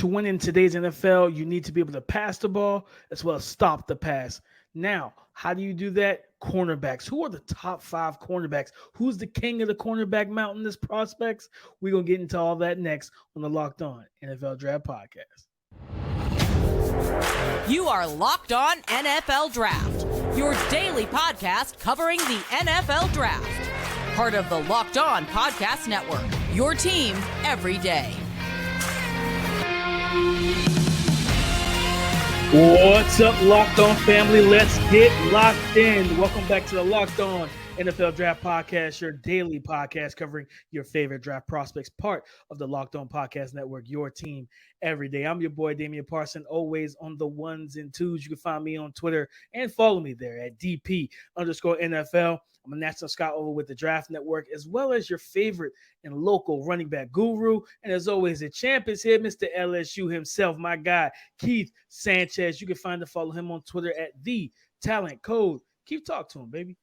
To win in today's NFL, you need to be able to pass the ball as well as stop the pass. Now, how do you do that? Cornerbacks. Who are the top 5 cornerbacks? Who's the king of the cornerback mountain? This prospects. We're going to get into all that next on the Locked On NFL Draft Podcast. You are Locked On NFL Draft, your daily podcast covering the NFL Draft. Part of the Locked On Podcast Network, your team every day. What's up, Locked On family? Let's get locked in. Welcome back to the Locked On NFL Draft Podcast, your daily podcast covering your favorite draft prospects, part of the Locked On Podcast Network, your team every day. I'm your boy, Damian Parson, always on the ones and twos. You can find me on Twitter and follow me there at DP_NFL. I'm a national scout over with the Draft Network, as well as your favorite and local running back guru. And as always, the champ is here, Mr. LSU himself, my guy, Keith Sanchez. You can find and follow him on Twitter at The Talent Code. Keith, talk to him, baby.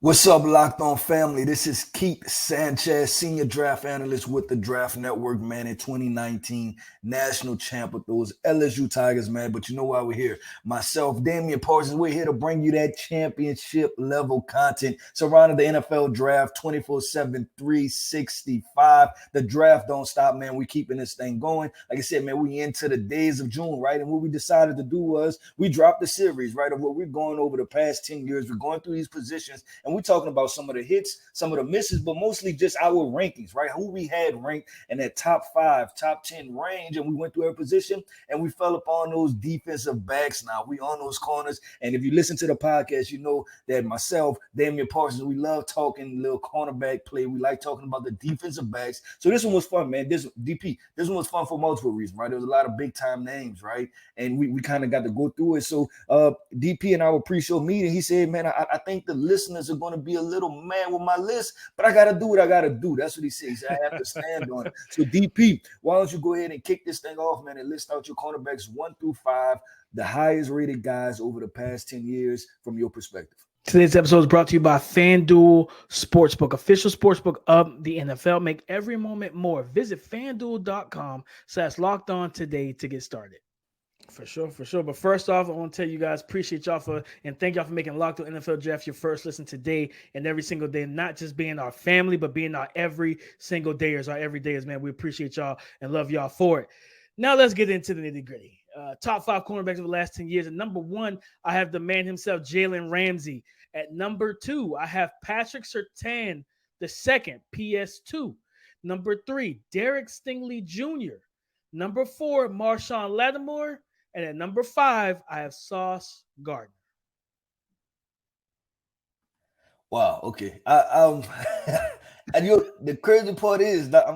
What's up, Locked On family? This is Keith Sanchez, senior draft analyst with the Draft Network, man, in 2019 national champ with those LSU Tigers, man. But you know why we're here. Myself, Damian Parsons, we're here to bring you that championship level content surrounding the NFL draft 24/7, 365. The draft don't stop, man. We keeping this thing going. Like I said, man, we into the days of June, right? And what we decided to do was we dropped the series, right, of what we're going over the past 10 years. We're going through these positions, and we're talking about some of the hits, some of the misses, but mostly just our rankings, right? Who we had ranked in that top 5, top 10 range, and we went through our position, and we fell upon those defensive backs. Now we on those corners, and if you listen to the podcast, you know that myself, Damian Parsons, we love talking little cornerback play. We like talking about the defensive backs. So this one was fun, man. This one was fun for multiple reasons, right? There was a lot of big time names, right? And we kind of got to go through it. So DP in our pre-show meeting, he said, man, I think the listeners are going to be a little mad with my list, but I got to do what I got to do. That's what he says. I have to stand on it. So DP, why don't you go ahead and kick this thing off, man, and list out your cornerbacks 1 through 5, the highest rated guys over the past 10 years from your perspective. Today's episode is brought to you by FanDuel Sportsbook, official sportsbook of the NFL. Make every moment more. Visit FanDuel.com/lockedon today to get started. For sure. But first off, I want to tell you guys, appreciate y'all and thank y'all for making Locked On NFL Draft your first listen today and every single day, not just being our family, but being our every single dayers, our everydayers, man. We appreciate y'all and love y'all for it. Now let's get into the nitty gritty. Top 5 cornerbacks of the last 10 years. At number 1, I have the man himself, Jalen Ramsey. At number 2, I have Patrick Surtain the second, PS2. Number 3, Derek Stingley Jr. Number 4, Marshawn Lattimore. And at number 5, I have Sauce Gardner. Wow. Okay. And the crazy part is that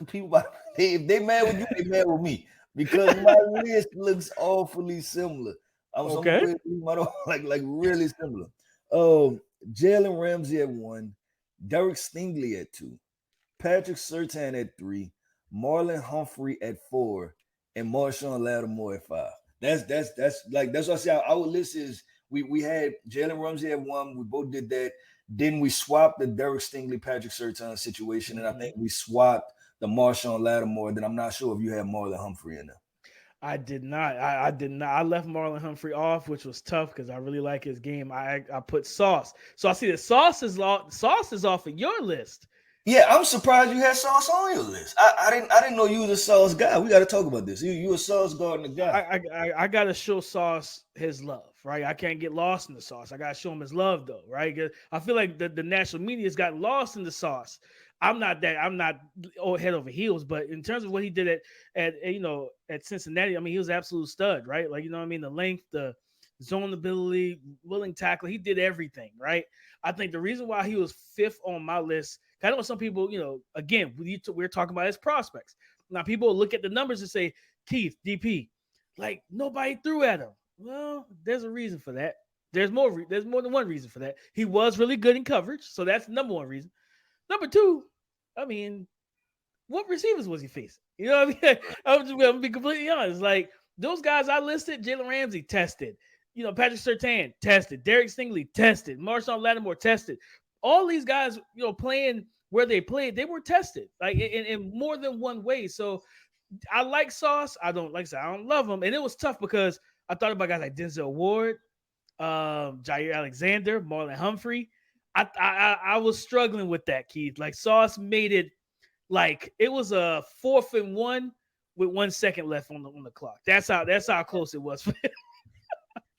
people, if they mad with you, they mad with me because my list looks awfully similar. Okay. Like really similar. Jalen Ramsey at 1, Derek Stingley at 2, Patrick Surtain at 3, Marlon Humphrey at 4, and Marshawn Lattimore at 5. That's what I say. Our list is we had Jalen Ramsey at 1. We both did that. Then we swapped the Derek Stingley, Patrick Surtain situation, and I think we swapped the Marshawn Lattimore. Then I'm not sure if you had Marlon Humphrey in there. I did not. I did not. I left Marlon Humphrey off, which was tough because I really like his game. I put Sauce. So I see that Sauce is off of your list. Yeah, I'm surprised you had Sauce on your list. I didn't know you was a Sauce guy. We got to talk about this. You a Sauce Gardner guy. I got to show Sauce his love, right? I can't get lost in the Sauce. I got to show him his love, though, right? I feel like the national media has gotten lost in the Sauce. I'm not head over heels, but in terms of what he did at Cincinnati, I mean, he was an absolute stud, right? Like, you know what I mean? The length, the zone ability, willing tackler, he did everything, right? I think the reason why he was 5th on my list, I know some people, again, we're talking about his prospects. Now, people look at the numbers and say, Keith, DP, like nobody threw at him. Well, there's a reason for that. There's more than one reason for that. He was really good in coverage, so that's the number one reason. Number 2, I mean, what receivers was he facing? You know what I mean? I'm going to be completely honest. Like, those guys I listed, Jalen Ramsey tested. Patrick Surtain tested. Derek Stingley tested. Marshawn Lattimore tested. All these guys, playing where they played, they were tested, like in more than one way. So I like Sauce. I don't like. I don't love him, and it was tough because I thought about guys like Denzel Ward, Jair Alexander, Marlon Humphrey. I was struggling with that, Keith. Like Sauce made it like it was a 4th and 1 with 1 second left on the clock. That's how close it was.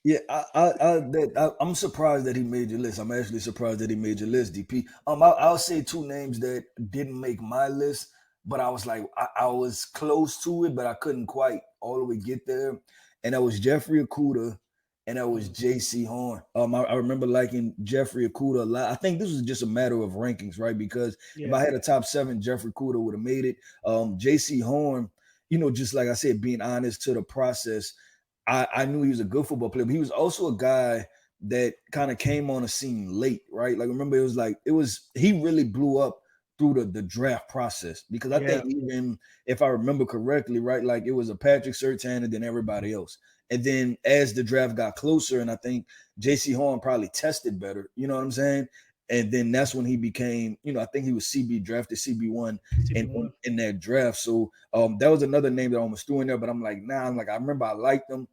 Yeah, I'm surprised that he made your list. I'm actually surprised that he made your list, DP. I'll say two names that didn't make my list, but I was like, I was close to it, but I couldn't quite all the way get there. And that was Jeffrey Okudah, and that was J.C. Horn. I remember liking Jeffrey Okudah a lot. I think this was just a matter of rankings, right? Because if I had a top 7, Jeffrey Okudah would have made it. J.C. Horn, just like I said, being honest to the process, I knew he was a good football player, but he was also a guy that kind of came on the scene late, right? Like, remember, he really blew up through the draft process, because I think even if I remember correctly, right, like it was a Patrick Surtain and then everybody else. And then as the draft got closer, and I think J.C. Horn probably tested better, you know what I'm saying? And then that's when he became, I think he was drafted CB1 in that draft. So that was another name that I almost threw in there, but I'm like, I remember I liked him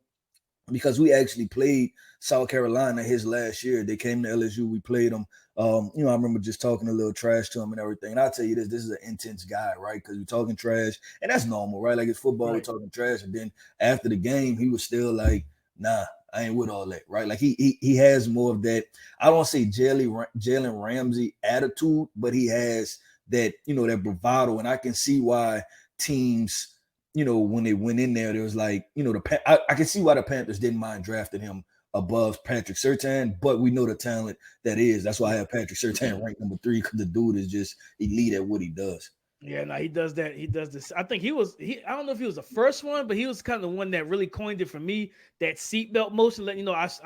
because we actually played South Carolina his last year. They came to LSU. We played them. I remember just talking a little trash to him and everything. And I'll tell you this is an intense guy, right? Because we're talking trash, and that's normal, right? Like it's football, we're talking trash. And then after the game, he was still like, nah, I ain't with all that, right? Like he has more of that, I don't say Jalen Ramsey attitude, but he has that, that bravado. And I can see why teams, when they went in there was like, I can see why the Panthers didn't mind drafting him above Patrick Surtain, but we know the talent that is. That's why I have Patrick Surtain ranked number 3, because the dude is just elite at what he does. Yeah, no, he does that. He does this. I think I don't know if he was the first one, but he was kind of the one that really coined it for me. That seatbelt motion, letting you know he's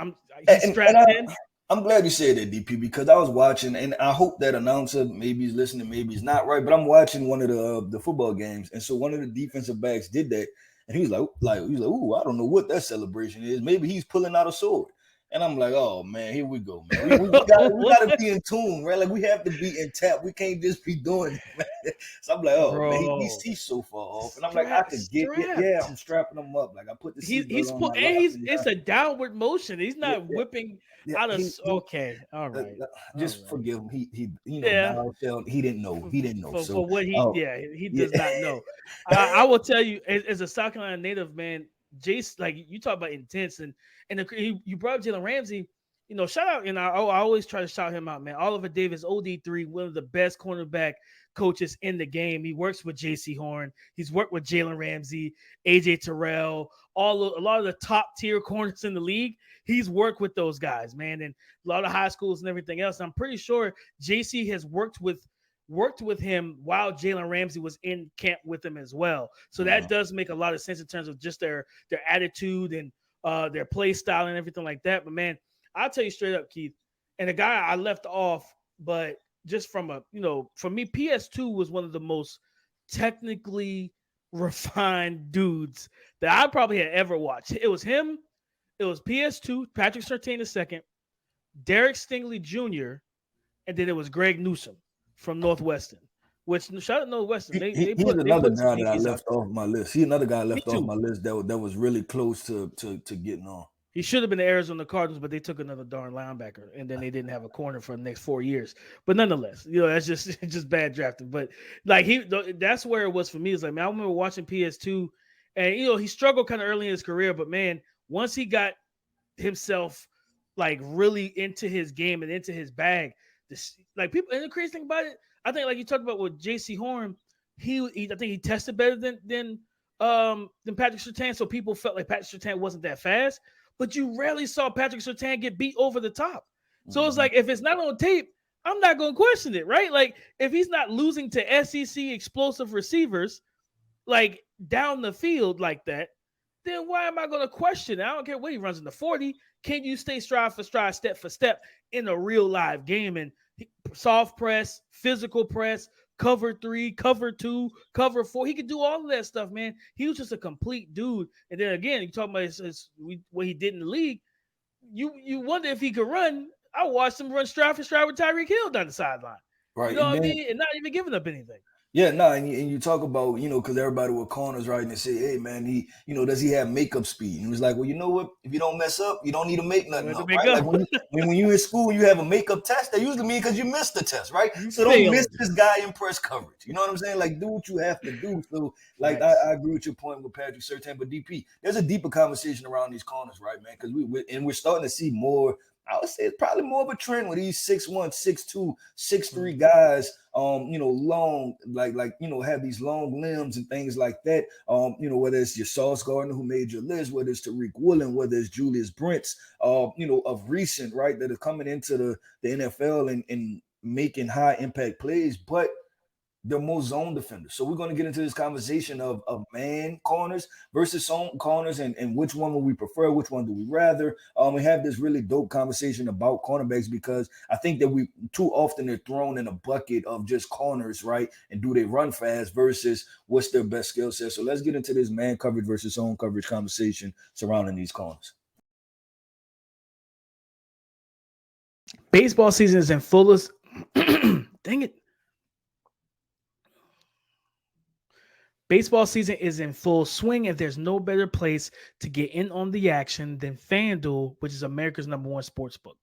strapped in. I'm glad you said that, DP, because I was watching, and I hope that announcer maybe he's listening, maybe he's not, right? But I'm watching one of the football games, and so one of the defensive backs did that, and he was like, ooh, I don't know what that celebration is. Maybe he's pulling out a sword. And I'm like, oh man, here we go, man. We gotta be in tune, right? Like we have to be in tap. We can't just be doing it, man. So I'm like, oh man, he's so far off. And I'm like, I could get it. Yeah, I'm strapping him up. Like I put the seatbelt on. It's a downward motion. He's not whipping out of. Okay, all right. Just forgive him. He didn't know. He didn't know. For what he does not know. I will tell you, as a South Carolina native, man, Jace, like you talk about intense, and you brought up Jalen Ramsey, shout out, and I always try to shout him out, man. Oliver Davis, OD3, one of the best cornerback coaches in the game. He works with J.C. Horn. He's worked with Jalen Ramsey, AJ Terrell, a lot of the top tier corners in the league. He's worked with those guys, man, and a lot of high schools and everything else. I'm pretty sure J.C. has worked with him while Jalen Ramsey was in camp with him as well. So that does make a lot of sense in terms of just their attitude and their play style and everything like that. But man, I'll tell you straight up, Keith, and the guy I left off, but just from for me, PS2 was one of the most technically refined dudes that I probably had ever watched. It was him. It was PS2, Patrick Surtain II, Derek Stingley Jr., and then it was Greg Newsome from Northwestern. Which shout out Northwestern. He's another guy that I left off my list. He's another guy I left off my list that was really close to getting on. He should have been the Arizona Cardinals, but they took another darn linebacker, and then they didn't have a corner for the next 4 years. But nonetheless, that's just bad drafting. But like that's where it was for me. It's like, man, I remember watching PS2, and he struggled kind of early in his career, but man, once he got himself like really into his game and into his bag, like people, and the crazy thing about it, I think like you talked about with J.C. Horn, I think he tested better than Patrick Surtain, so people felt like Patrick Surtain wasn't that fast. But you rarely saw Patrick Surtain get beat over the top. So it's like, if it's not on tape, I'm not going to question it, right? Like, if he's not losing to SEC explosive receivers, like, down the field like that, then why am I going to question it? I don't care what he runs in the 40. Can you stay stride for stride, step for step in a real live game? And soft press, physical press, cover 3, cover 2, cover 4. He could do all of that stuff, man. He was just a complete dude. And then again, you talk about what he did in the league. You wonder if he could run. I watched him run stride for stride with Tyreek Hill down the sideline. Right. You know what I mean? And not even giving up anything. Yeah, no, and you talk about, because everybody with corners, right, and they say, hey, man, does he have makeup speed? And he was like, well, you know what? If you don't mess up, you don't need to make nothing up, right? Like when you in school, you have a makeup test, that usually means because you missed the test, right? You So don't miss failed. this guy in press coverage. You know what I'm saying? Like, do what you have to do. So, like, Facts. I agree with your point with Patrick Surtain, but DP, there's a deeper conversation around these corners, right, man? Because we're starting to see more. I would say it's probably more of a trend with these 6'1", 6'2", 6'3" guys, long, have these long limbs and things like that. Whether it's your Sauce Gardner who made your list, whether it's Tariq Woolen, whether it's Julius Brents, of recent, right, that are coming into the NFL and making high impact plays, but they're more zone defenders. So we're going to get into this conversation of man corners versus zone corners and which one will we prefer, which one do we rather. We have this really dope conversation about cornerbacks because I think that we too often are thrown in a bucket of just corners, right? And do they run fast versus what's their best skill set. So let's get into this man coverage versus zone coverage conversation surrounding these corners. Baseball season is in fullest. Dang it. Baseball season is in full swing, and there's no better place to get in on the action than FanDuel, which is America's #1 sportsbook.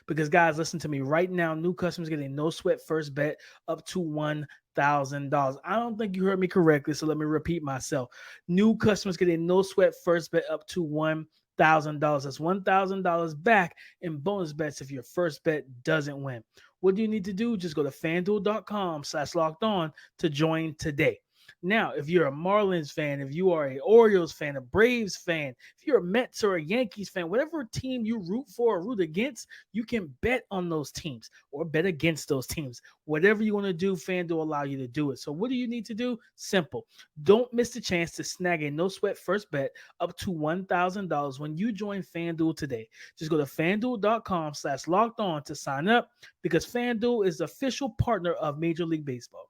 Because, guys, listen to me right now. New customers get a no-sweat first bet up to $1,000. I don't think you heard me correctly, so let me repeat myself. New customers get a no-sweat first bet up to $1,000. That's $1,000 back in bonus bets if your first bet doesn't win. What do you need to do? Just go to FanDuel.com/lockedon to join today. Now, if you're a Marlins fan, if you are a Orioles fan, a Braves fan, if you're a Mets or a Yankees fan, whatever team you root for or root against, you can bet on those teams or bet against those teams. Whatever you want to do, FanDuel will allow you to do it. So what do you need to do? Simple. Don't miss the chance to snag a no-sweat first bet up to $1,000 when you join FanDuel today. Just go to FanDuel.com/lockedon to sign up because FanDuel is the official partner of Major League Baseball.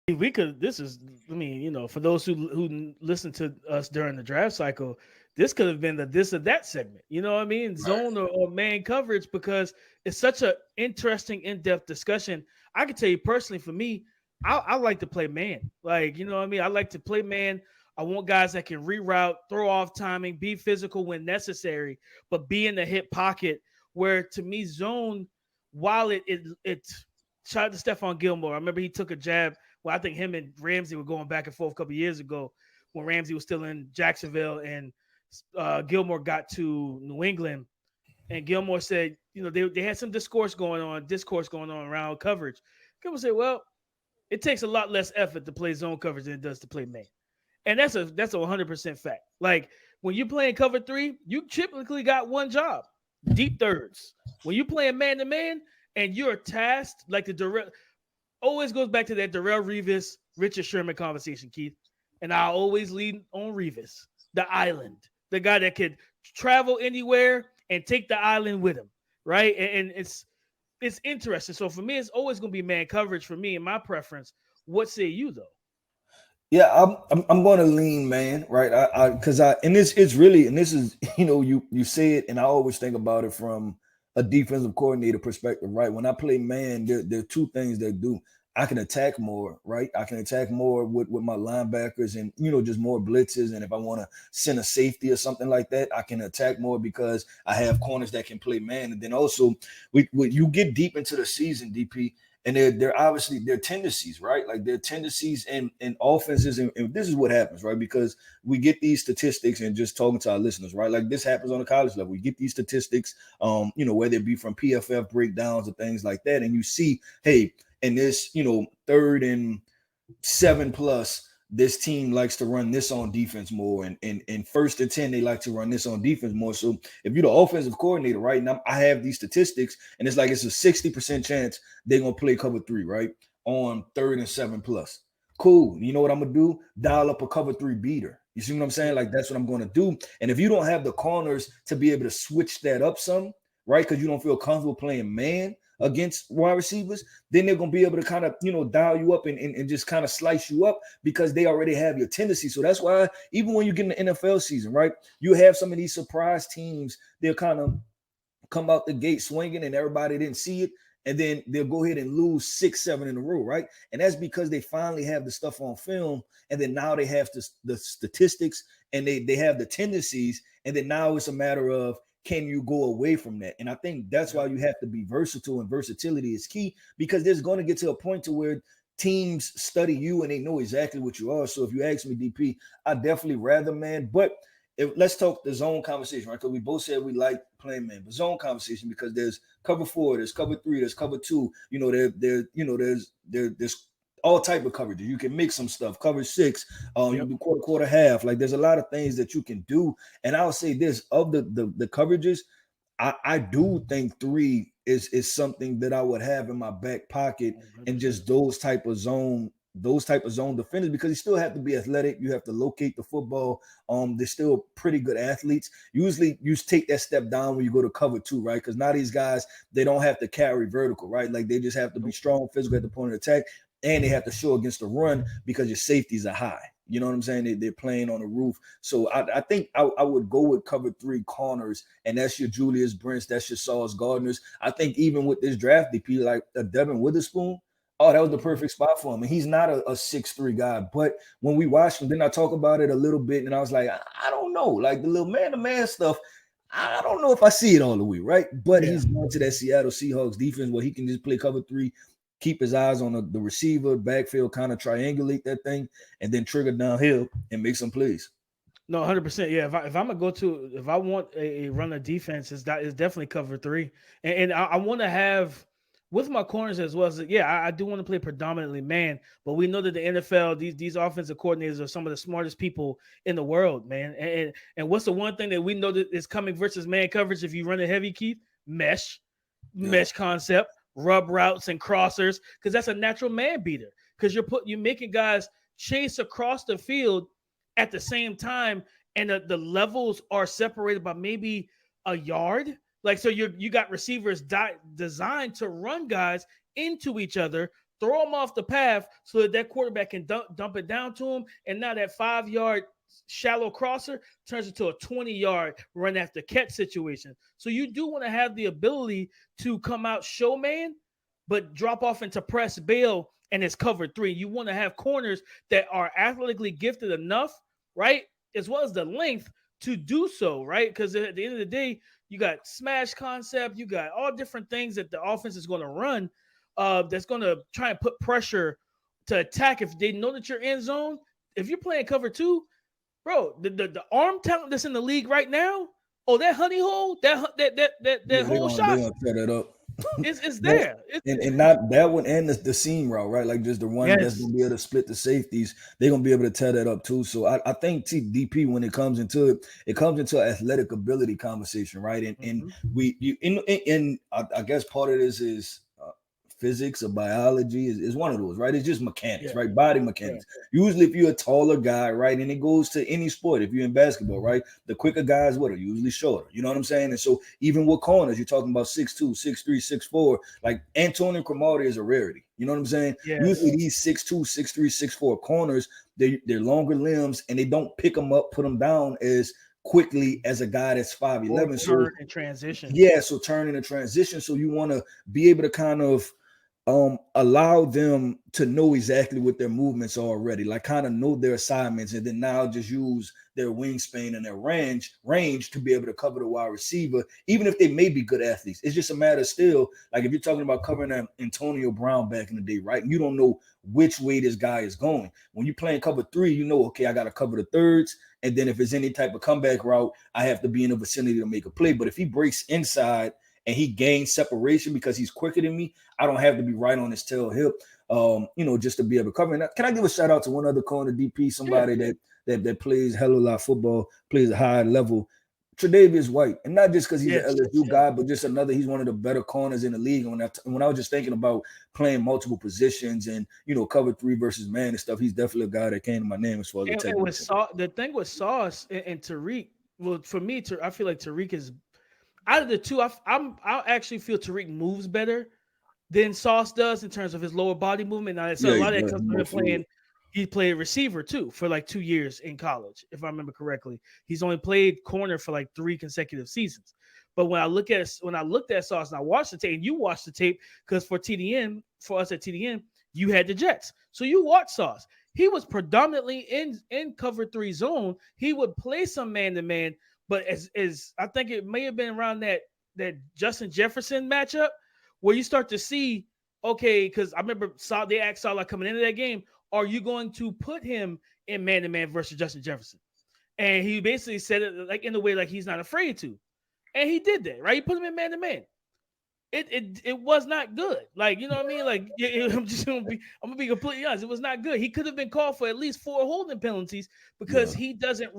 We could. This is. I mean, for those who listen to us during the draft cycle, this could have been the this or that segment. You know what I mean? Zone or man coverage because it's such an interesting, in-depth discussion. I can tell you personally, for me, I like to play man. Like, you know what I mean? I like to play man. I want guys that can reroute, throw off timing, be physical when necessary, but be in the hip pocket. Where to me, zone, while it shout out to Stephon Gilmore. I remember he took a jab. Well, I think him and Ramsey were going back and forth a couple of years ago when Ramsey was still in Jacksonville and Gilmore got to New England. And Gilmore said, they had some discourse going on around coverage. Gilmore said, well, it takes a lot less effort to play zone coverage than it does to play man. And that's a 100% fact. Like when you're playing cover 3, you typically got one job, deep thirds. When you're playing man-to-man and you're tasked like the direct – always goes back to that Darrelle Revis, Richard Sherman conversation, Keith. And I always lead on Revis, the island, the guy that could travel anywhere and take the island with him, right? And it's interesting. So for me, it's always going to be man coverage for me and my preference. What say you, though? Yeah, I'm going to lean man, right? It's really, and this is, you say it, and I always think about it from a defensive coordinator perspective, right? When I play man, there are two things that do. I can attack more, right? I can attack more with my linebackers and, just more blitzes. And if I want to send a safety or something like that, I can attack more because I have corners that can play man. And then also, when you get deep into the season, DP, and they're obviously their tendencies, right? Like their tendencies and offenses. And this is what happens, right? Because we get these statistics and just talking to our listeners, right? Like this happens on the college level. We get these statistics, whether it be from PFF breakdowns or things like that. And you see, hey, in this, 3rd and 7+, this team likes to run this on defense more. And 1st and 10, they like to run this on defense more. So if you're the offensive coordinator, right, now I have these statistics, and it's like it's a 60% chance they're going to play cover 3, right, on 3rd and 7+. Cool. You know what I'm going to do? Dial up a cover 3 beater. You see what I'm saying? Like that's what I'm going to do. And if you don't have the corners to be able to switch that up some, right, because you don't feel comfortable playing man against wide receivers, then they're going to be able to kind of, dial you up and just kind of slice you up because they already have your tendency. So that's why even when you get in the NFL season, right, you have some of these surprise teams, they'll kind of come out the gate swinging and everybody didn't see it. and then they'll go ahead and lose 6, 7 in a row, right? And that's because they finally have the stuff on film, and then now they have the statistics, and they have the tendencies, and then now it's a matter of, can you go away from that? And I think that's why you have to be versatile, and versatility is key, because there's going to get to a point to where teams study you and they know exactly what you are. So if you ask me, DP, I definitely rather man. But let's talk the zone conversation, right? Because we both said we like playing man, but zone conversation, because there's cover 4, there's cover 3, there's cover 2. There's all type of coverages. You can mix some stuff. Cover 6, you can do quarter, half. Like there's a lot of things that you can do. And I'll say this, of the coverages, I do think 3 is something that I would have in my back pocket, and just those type of zone defenders, because you still have to be athletic. You have to locate the football. They're still pretty good athletes. Usually you take that step down when you go to cover 2, right? Because now these guys, they don't have to carry vertical, right? Like they just have to be strong, physical at the point of attack, and they have to show against the run because your safeties are high. You know what I'm saying? They're playing on the roof. So I think I would go with cover 3 corners, and that's your Julius Brents, that's your Sauce Gardners. I think even with this draft, DP, like a Devin Witherspoon, that was the perfect spot for him. And he's not a 6'3" guy. But when we watched him, then I talk about it a little bit, and I was like, I don't know. Like the little man-to-man stuff, I don't know if I see it all the way, right? But he's going to that Seattle Seahawks defense where he can just play cover 3, keep his eyes on the receiver, backfield, kind of triangulate that thing, and then trigger downhill and make some plays. No, 100%. Yeah, if I'm gonna if I want a run of defense, is definitely cover 3, and I want to have with my corners as well. I do want to play predominantly man, but we know that the NFL, these offensive coordinators are some of the smartest people in the world, man. And what's the one thing that we know that is coming versus man coverage? If you run it heavy, Keith, mesh concept. Rub routes and crossers, because that's a natural man beater, because you're making guys chase across the field at the same time, and the levels are separated by maybe a yard. Like, so you got receivers designed to run guys into each other, throw them off the path so that quarterback can dump it down to him, and now that 5-yard shallow crosser turns into a 20-yard run after catch situation. So you do want to have the ability to come out show man, but drop off into press bail, and it's cover 3. You want to have corners that are athletically gifted enough, right, as well as the length to do so, right? Because at the end of the day, you got smash concept, you got all different things that the offense is going to run that's going to try and put pressure to attack. If they know that you're in zone, if you're playing cover 2, bro, the arm talent that's in the league right now, that honey hole, that whole shot, they're gonna set it up. It's there. And not that one, and the seam route, right? Like just the one that's gonna be able to split the safeties. They're gonna be able to tear that up too. So I think DP, when it comes into athletic ability conversation, right? And I guess part of this is physics or biology is one of those, right? It's just mechanics, right? Body mechanics. Usually if you're a taller guy, right, and it goes to any sport, if you're in basketball, right, the quicker guys are usually shorter. You know what I'm saying? And so even with corners, you're talking about 6'2", 6'3", 6'4", like Antonio Cromartie is a rarity. You know what I'm saying? Yes. Usually these 6'2", 6'3", 6'4" corners, they're longer limbs, and they don't pick them up, put them down as quickly as a guy that's 5'11". So in transition. Yeah, so turning in transition. So you want to be able to kind of allow them to know exactly what their movements are already, like kind of know their assignments, and then now just use their wingspan and their range to be able to cover the wide receiver, even if they may be good athletes. It's just a matter still, like if you're talking about covering Antonio Brown back in the day, right? You don't know which way this guy is going. When you're playing cover 3, you know, okay, I got to cover the thirds, and then if it's any type of comeback route, I have to be in the vicinity to make a play. But if he breaks inside and he gains separation because he's quicker than me, I don't have to be right on his tail hip, just to be able to cover. And can I give a shout out to one other corner, DP, somebody that plays hell of a lot of football, plays a high level, Tre'Davious White. And not just because he's an LSU guy, but just he's one of the better corners in the league. And when I was just thinking about playing multiple positions and, cover 3 versus man and stuff, he's definitely a guy that came to my name as far as the thing with Sauce and Tariq, well, for me, I feel like Tariq is, out of the two, I actually feel Tariq moves better than Sauce does in terms of his lower body movement. Now, so a lot of that comes from playing. He played receiver too for like 2 years in college, if I remember correctly. He's only played corner for like 3 consecutive seasons. But when I looked at Sauce and I watched the tape, and you watched the tape because for us at TDN, you had the Jets, so you watched Sauce. He was predominantly in cover 3 zone. He would play some man to man, but as I think it may have been around that Justin Jefferson matchup where you start to see, okay, because I remember they asked Salah coming into that game, are you going to put him in man to man versus Justin Jefferson? And he basically said it like in a way like he's not afraid to, and he did that, right? He put him in man to man. It was not good. Like, you know what I mean? Like, I'm gonna be completely honest. It was not good. He could have been called for at least 4 holding penalties because he doesn't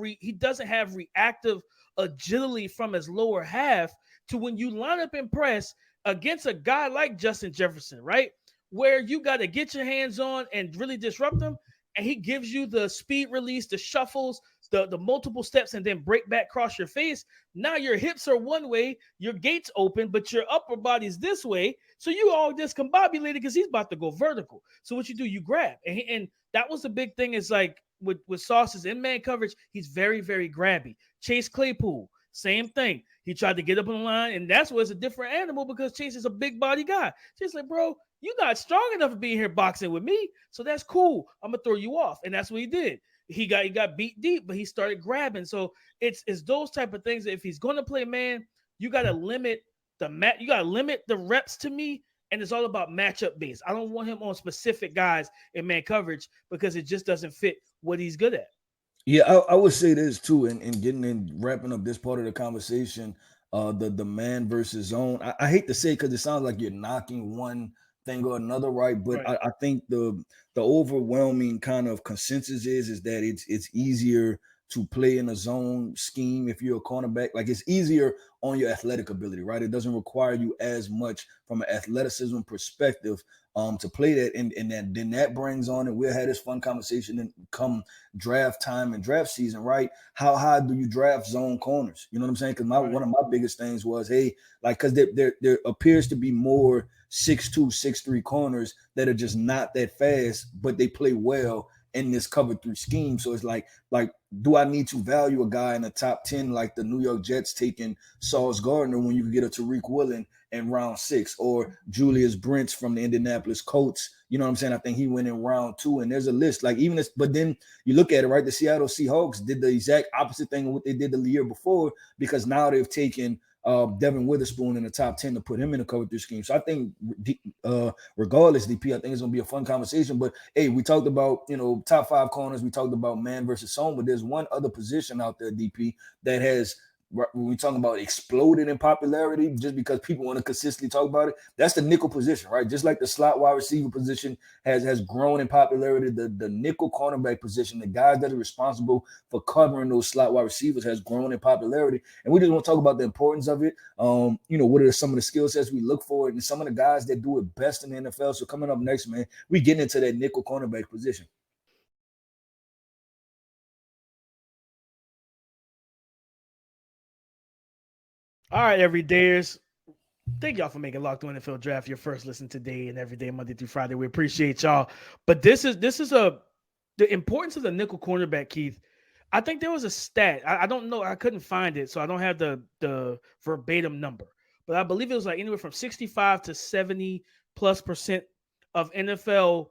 have reactive agility from his lower half to when you line up in press against a guy like Justin Jefferson, right? Where you got to get your hands on and really disrupt him. And he gives you the speed release, the shuffles, the multiple steps, and then break back across your face. Now your hips are one way, your gates open, but your upper body's this way. So you all discombobulated because he's about to go vertical. So what you do, you grab. And that was the big thing is like with Sauce's in-man coverage, he's very, very grabby. Chase Claypool, same thing. He tried to get up on the line, and that's where it's a different animal because Chase is a big body guy. Chase like, bro, you're not strong enough to be here boxing with me, so that's cool. I'm gonna throw you off, and that's what he did. He got beat deep, but he started grabbing. So it's those type of things that if he's going to play man, you got to limit the reps to me, and it's all about matchup base. I don't want him on specific guys in man coverage because it just doesn't fit what he's good at. Yeah, I would say this too, and getting in wrapping up this part of the conversation, the man versus zone. I hate to say it because it sounds like you're knocking one thing or another, right? But right. I think the overwhelming kind of consensus is that it's easier to play in a zone scheme if you're a cornerback. Like it's easier on your athletic ability, right? It doesn't require you as much from an athleticism perspective to play that. And then that brings on, and we'll have this fun conversation and come draft time and draft season, right? How high do you draft zone corners? You know what I'm saying? Because one of my biggest things was, hey, like, because there appears to be more 6'2", 6'3" corners that are just not that fast, but they play well in this cover 3 scheme. So it's like, do I need to value a guy in the top 10 like the New York Jets taking Sauce Gardner when you can get a Tariq Woolen in round 6, or Julius Brents from the Indianapolis Colts? You know what I'm saying? I think he went in round 2, and there's a list. Like even this, but then you look at it, right? The Seattle Seahawks did the exact opposite thing of what they did the year before, because now they've taken Devin Witherspoon in the top 10 to put him in the cover 3 scheme. So I think regardless, DP, I think it's going to be a fun conversation. But hey, we talked about, top 5 corners. We talked about man versus zone, but there's one other position out there, DP, that has, when we talking about exploded in popularity just because people want to consistently talk about it. That's the nickel position, right? Just like the slot wide receiver position has grown in popularity, the nickel cornerback position, the guys that are responsible for covering those slot wide receivers, has grown in popularity. And we just want to talk about the importance of it. What are some of the skill sets we look for and some of the guys that do it best in the NFL. So coming up next, man, we get into that nickel cornerback position. All right, everydayers. Thank y'all for making Locked On NFL Draft your first listen today and every day, Monday through Friday. We appreciate y'all. But this is the importance of the nickel cornerback, Keith. I think there was a stat. I don't know. I couldn't find it, so I don't have the verbatim number. But I believe it was like anywhere from 65 to 70+% of NFL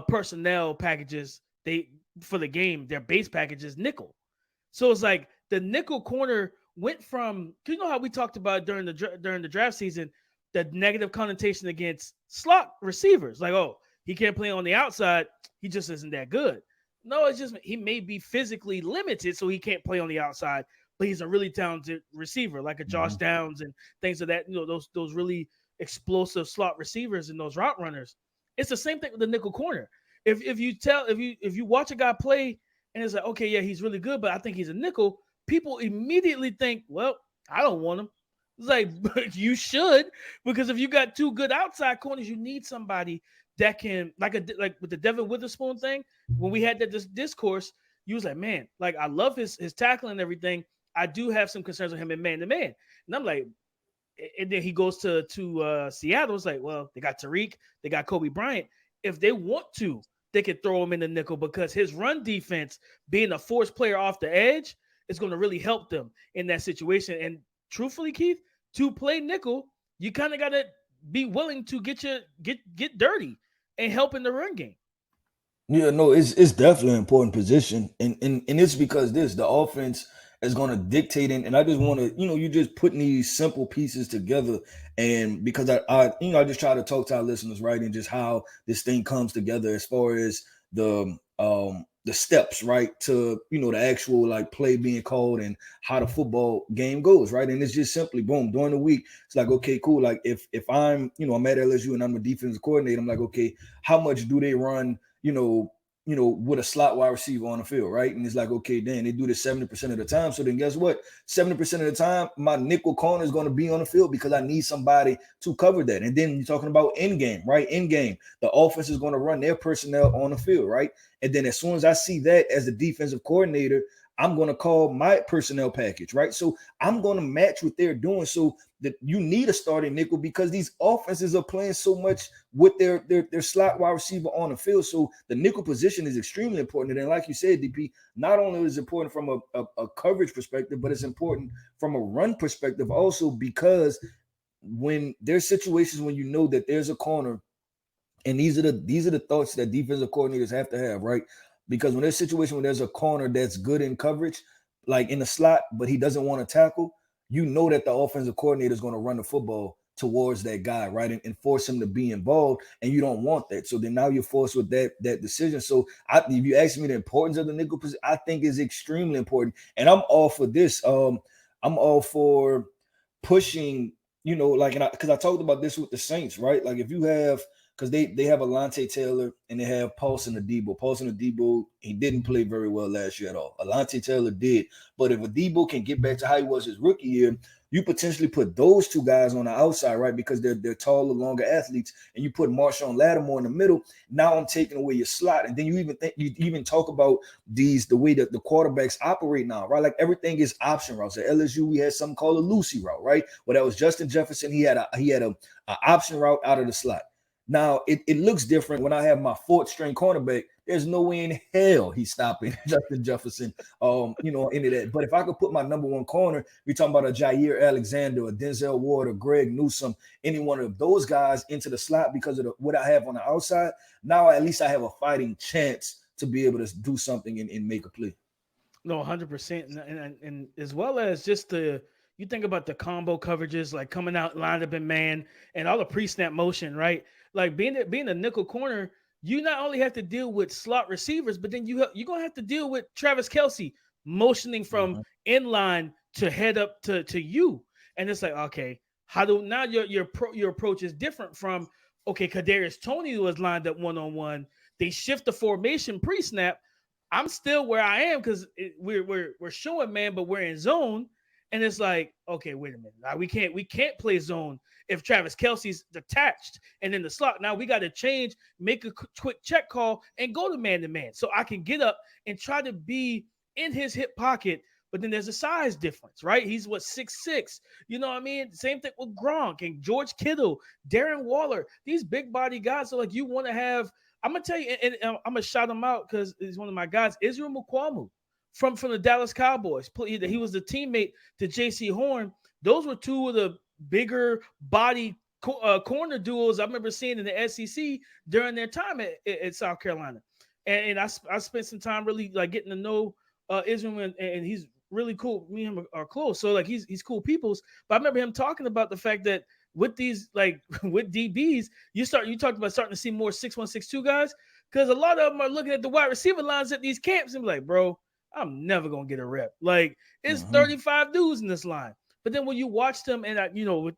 personnel packages for the game, their base package is nickel. So it's like the nickel corner went from, you know how we talked about during the draft season, the negative connotation against slot receivers, like, oh, he can't play on the outside, he just isn't that good. No, it's just he may be physically limited, so he can't play on the outside, but he's a really talented receiver, like a Josh Downs and things of that. Those really explosive slot receivers and those route runners. It's the same thing with the nickel corner. If you watch a guy play and it's like, okay, yeah, he's really good, but I think he's a nickel, people immediately think, well, I don't want him. It's like, but you should, because if you got 2 good outside corners, you need somebody that can, like with the Devin Witherspoon thing, when we had that discourse, you was like, man, like I love his tackling and everything. I do have some concerns with him in man-to-man. And I'm like, and then he goes to Seattle. It's like, well, they got Tariq, they got Kobe Bryant. If they want to, they could throw him in the nickel, because his run defense, being a force player off the edge, is going to really help them in that situation. And truthfully, Keith, to play nickel, you kind of got to be willing to get dirty and help in the run game. Yeah, no, it's definitely an important position, and it's because the offense is going to dictate it. And I just want to, you just putting these simple pieces together, and because I just try to talk to our listeners, right, and just how this thing comes together as far as the steps, right, to the actual like play being called and how the football game goes, right, and it's just simply boom during the week. It's like, okay, cool, like if I'm I'm at LSU and I'm a defensive coordinator, I'm like, okay, how much do they run? With a slot wide receiver on the field, right? And it's like, okay, then they do this 70% of the time. So then guess what? 70% of the time, my nickel corner is going to be on the field because I need somebody to cover that. And then you're talking about in game, right? In game, the offense is going to run their personnel on the field, right? And then as soon as I see that as the defensive coordinator, I'm going to call my personnel package, right? So I'm going to match what they're doing. So that you need a starting nickel because these offenses are playing so much with their slot wide receiver on the field. So the nickel position is extremely important. And like you said, DP, not only is it important from a coverage perspective, but it's important from a run perspective also, because when there's situations when you know that there's a corner, and these are the thoughts that defensive coordinators have to have, right? Because when there's a situation where there's a corner that's good in coverage, like in the slot, but he doesn't want to tackle, you know that the offensive coordinator is going to run the football towards that guy, right? And force him to be involved, and you don't want that. So then now you're forced with that decision. So if you ask me the importance of the nickel position, I think is extremely important. And I'm all for this. I'm all for pushing, because I talked about this with the Saints, right? Like if you have, because they have Alontae Taylor and they have Paulson Adebo. Paulson Adebo, he didn't play very well last year at all. Alontae Taylor did. But if Adebo can get back to how he was his rookie year, you potentially put those two guys on the outside, right? Because they're taller, longer athletes, and you put Marshawn Lattimore in the middle. Now I'm taking away your slot. And then you even talk about the way that the quarterbacks operate now, right? Like everything is option routes. At LSU, we had something called a Lucy route, right? Well, that was Justin Jefferson. He had a option route out of the slot. Now, it looks different when I have my fourth string cornerback. There's no way in hell he's stopping Justin Jefferson, into that. But if I could put my number one corner, we're talking about a Jair Alexander, a Denzel Ward, or Greg Newsome, any one of those guys into the slot because of what I have on the outside. Now, at least I have a fighting chance to be able to do something and make a play. No, 100%. And as well as just you think about the combo coverages, like coming out, lined up in man, and all the pre-snap motion, right? Like being a nickel corner, you not only have to deal with slot receivers, but then you're going to have to deal with Travis Kelce motioning from inline to head up to you. And it's like, okay, now your approach is different from, okay, Kadarius Toney was lined up one-on-one. They shift the formation pre-snap. I'm still where I am because we're showing man, but we're in zone. And it's like, okay, wait a minute. Now we can't play zone if Travis Kelce's attached and in the slot. Now we got to change, make a quick check call, and go to man-to-man. So I can get up and try to be in his hip pocket, but then there's a size difference, right? He's 6'6". You know what I mean? Same thing with Gronk and George Kittle, Darren Waller. These big body guys. So like you want to have, I'm going to tell you, and I'm going to shout him out because he's one of my guys, Israel Mukuamu. From the Dallas Cowboys. He was the teammate to J.C. Horn. Those were two of the bigger body corner duos I remember seeing in the SEC during their time at South Carolina. And I spent some time really like getting to know Israel, and he's really cool. Me and him are close. So like he's cool peoples. But I remember him talking about the fact that with these, like with DBs, you talked about starting to see more 6'1", 6'2" guys, because a lot of them are looking at the wide receiver lines at these camps and be like, bro, I'm never going to get a rep. Like, it's 35 dudes in this line. But then when you watch them, and,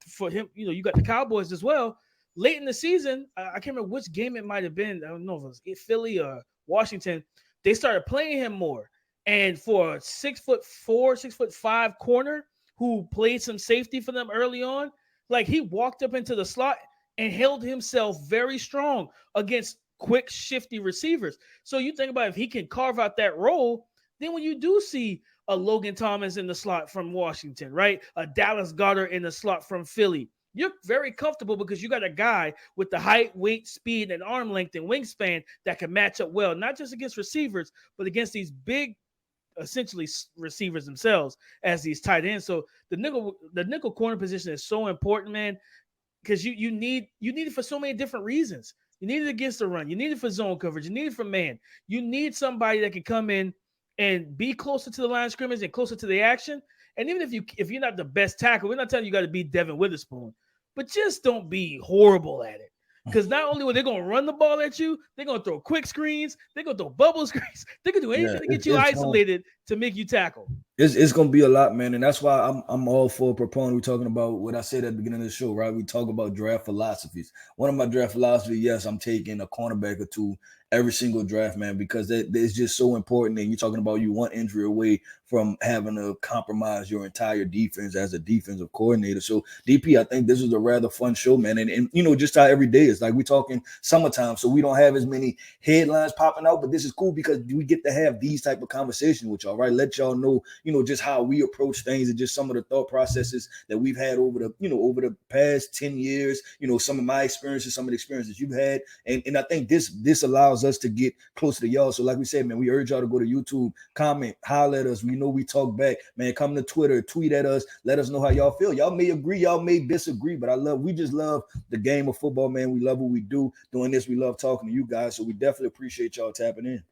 for him, you got the Cowboys as well. Late in the season, I can't remember which game it might have been. I don't know if it was Philly or Washington. They started playing him more. And for a 6'4", 6'5" corner who played some safety for them early on, like he walked up into the slot and held himself very strong against quick, shifty receivers. So you think about if he can carve out that role, then when you do see a Logan Thomas in the slot from Washington, right? A Dallas Goedert in the slot from Philly, you're very comfortable because you got a guy with the height, weight, speed, and arm length and wingspan that can match up well, not just against receivers, but against these big essentially receivers themselves as these tight ends. So the nickel corner position is so important, man, because you need it for so many different reasons. You need it against the run. You need it for zone coverage. You need it for man. You need somebody that can come in and be closer to the line of scrimmage and closer to the action. And even if you're not the best tackle, we're not telling you got to be Devin Witherspoon, but just don't be horrible at it. Because not only are they going to run the ball at you, they're going to throw quick screens, they're going to throw bubble screens, they can do anything to get you isolated to make you tackle. It's going to be a lot, man, and that's why I'm all for a proponent. We're talking about what I said at the beginning of the show, right? We talk about draft philosophies. One of my draft philosophies, yes, I'm taking a cornerback or two every single draft, man, because it's just so important. And you're talking about you one injury away from having to compromise your entire defense as a defensive coordinator. So, DP, I think this is a rather fun show, man. And you know, just how every day is. Like, we're talking summertime, so we don't have as many headlines popping out, but this is cool because we get to have these type of conversations with y'all, right? Let y'all know, you know, just how we approach things and just some of the thought processes that we've had over the past 10 years, you know, some of my experiences, some of the experiences you've had. And I think this allows us to get closer to y'all. So like we said, man, we urge y'all to go to YouTube, comment, holler at us. We know we talk back, man. Come to Twitter, tweet at us, let us know how y'all feel. Y'all may agree, y'all may disagree, but we just love the game of football, man. We love what we do. Doing this, we love talking to you guys. So we definitely appreciate y'all tapping in.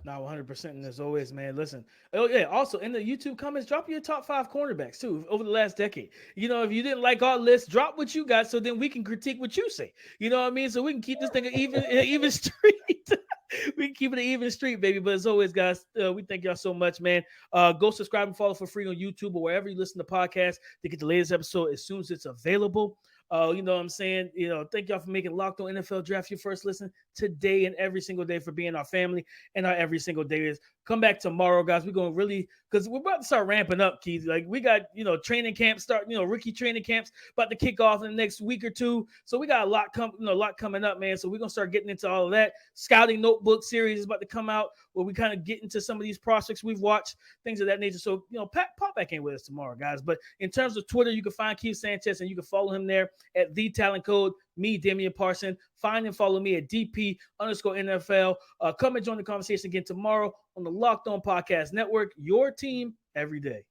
Now, 100%. And as always, man, listen. Oh, yeah. Also, in the YouTube comments, drop your top 5 cornerbacks, too, over the last decade. You know, if you didn't like our list, drop what you got so then we can critique what you say. You know what I mean? So we can keep this thing even street. We can keep it an even street, baby. But as always, guys, we thank y'all so much, man. Go subscribe and follow for free on YouTube or wherever you listen to podcasts to get the latest episode as soon as it's available. You know what I'm saying? You know, thank y'all for making Locked On NFL Draft your first listen today and every single day, for being our family and our every single day is. Come back tomorrow, guys. We're going to really, because we're about to start ramping up, Keith. Like, we got, you know, training camp start, you know, rookie training camps about to kick off in the next week or two. So we got a lot coming up, man. So we're going to start getting into all of that. Scouting Notebook series is about to come out where we kind of get into some of these prospects we've watched, things of that nature. So, you know, pop back in with us tomorrow, guys. But in terms of Twitter, you can find Keith Sanchez and you can follow him there at The Talent Code. Me, Damian Parson. Find and follow me at DP_NFL. Come and join the conversation again tomorrow on the Locked On Podcast Network. Your team every day.